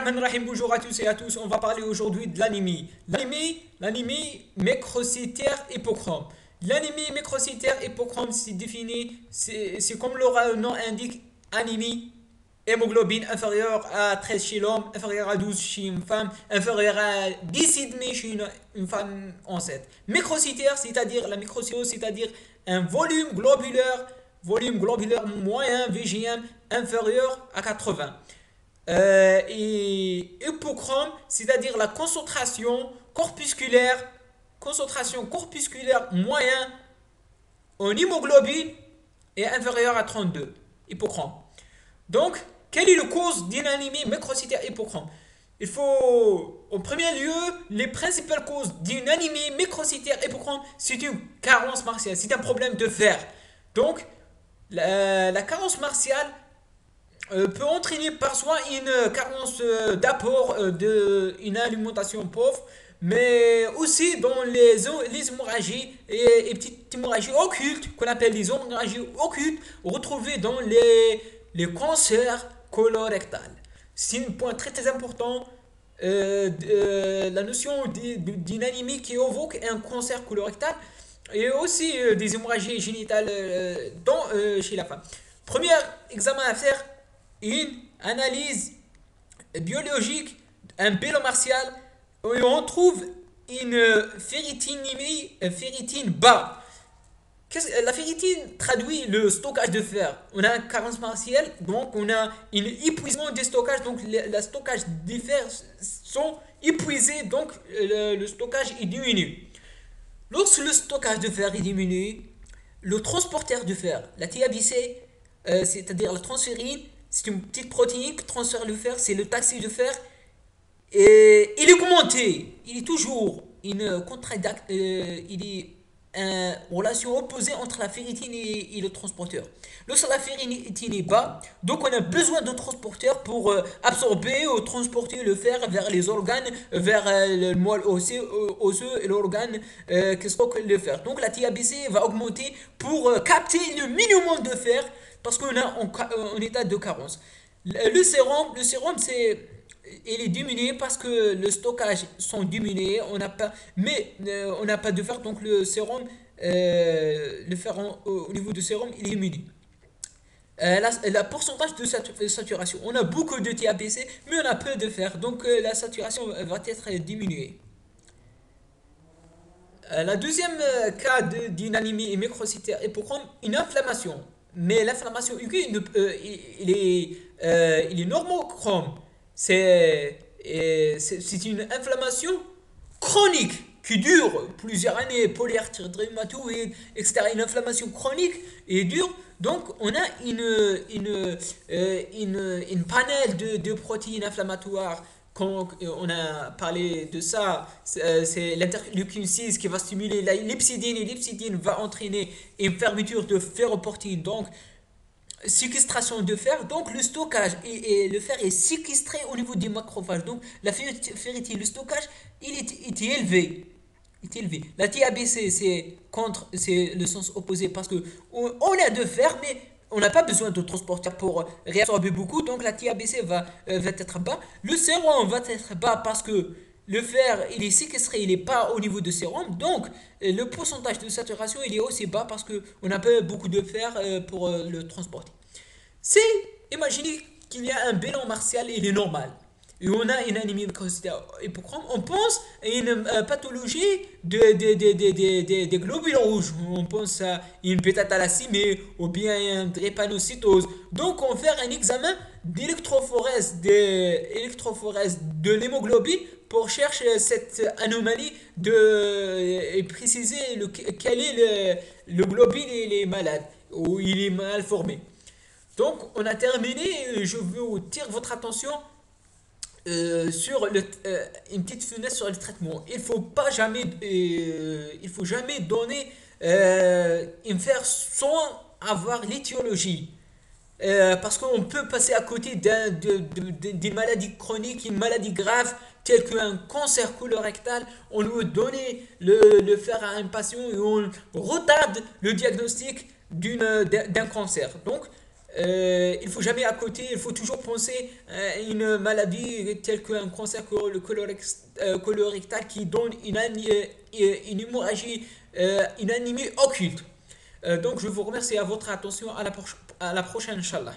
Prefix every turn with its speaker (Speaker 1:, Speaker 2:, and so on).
Speaker 1: Bismillahirrahmanirrahim, bonjour à tous et à tous. On va parler aujourd'hui de l'anémie. L'anémie microcytaire hypochrome. L'anémie microcytaire hypochrome, c'est défini, c'est comme le nom indique, anémie, hémoglobine inférieure à 13 chez l'homme, inférieure à 12 chez une femme, inférieure à 10,5 chez une femme enceinte. Microcytaire, c'est-à-dire la microcytose, c'est-à-dire un volume globulaire moyen VGM inférieur à 80. Et hypochrome, c'est-à-dire la concentration corpusculaire moyenne en hémoglobine est inférieure à 32. Hypochrome. Donc, quelle est la cause d'une anémie microcytaire hypochrome? Il faut, en premier lieu, les principales causes d'une anémie microcytaire hypochrome, c'est une carence martiale, c'est un problème de fer. Donc, la carence martiale peut entraîner par soi une carence d'apport d'une alimentation pauvre, mais aussi dans les hémorragies et petites hémorragies occultes, qu'on appelle les hémorragies occultes, retrouvées dans les cancers colorectals. C'est un point très très important. La notion d'une anémie qui évoque un cancer colorectal et aussi des hémorragies génitales chez la femme. Premier examen à faire, une analyse biologique, un bilan martial, où on trouve une ferritine bas. La ferritine traduit le stockage de fer. On a une carence martiale, donc on a un épuisement des stockages, donc le stockage des fers sont épuisés, donc le stockage est diminué. Lorsque le stockage de fer est diminué, le transporteur de fer, la TABC, c'est-à-dire la transférine, c'est une petite protéine qui transfère le fer, c'est le taxi de fer, et il est augmenté. Il est toujours il est une relation opposée entre la ferritine et le transporteur. Lorsque la ferritine est bas, donc on a besoin de transporteur pour absorber ou transporter le fer vers les organes, vers le moelle osseux et l'organe qui stocke le fer. Donc la TABC va augmenter pour capter le minimum de fer parce qu'on est en état de carence. Le sérum il est diminué parce que le stockage sont diminués, on n'a pas de fer, donc le sérum, le fer au niveau du sérum, il est diminué. La pourcentage de saturation, on a beaucoup de TABC, mais on a peu de fer, donc la saturation va être diminuée. La deuxième cas d'une anémie microcytaire hypochrome, une inflammation. Mais l'inflammation aiguë, il est normochrome. C'est une inflammation chronique qui dure plusieurs années, polyarthrite rhumatoïde, etc. Une inflammation chronique et dure. Donc, on a une panel de protéines inflammatoires. Quand on a parlé de ça, c'est l'interleukine 6 qui va stimuler la l'hepcidine, et l'hepcidine va entraîner une fermeture de ferroportine, donc séquestration de fer, donc le stockage et le fer est séquestré au niveau des macrophages, donc la ferritine, le stockage, est élevé. Est élevé. La TABC, c'est le sens opposé parce que on a de fer, mais on n'a pas besoin de transporteur pour réabsorber beaucoup, donc la TABC va être bas. Le sérum va être bas parce que le fer, il est séquestré, il n'est pas au niveau de sérum, donc le pourcentage de saturation, il est aussi bas parce qu'on n'a pas beaucoup de fer pour le transporter. C'est, imaginez qu'il y a un bilan martial, il est normal. Et on a une anémie microcytaire hypochrome, on pense à une pathologie des globules rouges. On pense à une bêta-thalassémie ou bien une drépanocytose. Donc, on fait un examen d'électrophorèse de l'hémoglobine pour chercher cette anomalie et préciser quel est le globule il est malade ou il est mal formé. Donc, on a terminé. Je veux tirer votre attention sur une petite fenêtre sur le traitement. Il faut jamais donner une fer sans avoir l'étiologie. Parce qu'on peut passer à côté d'une maladie chronique, une maladie grave, telle qu'un cancer colorectal. On veut donner le fer à un patient et on retarde le diagnostic d'un cancer. Donc, Il faut jamais à côté, il faut toujours penser à une maladie telle qu'un cancer colorectal qui donne une hémorragie, une anémie occulte. Donc je vous remercie à votre attention, à la prochaine, Inch'Allah.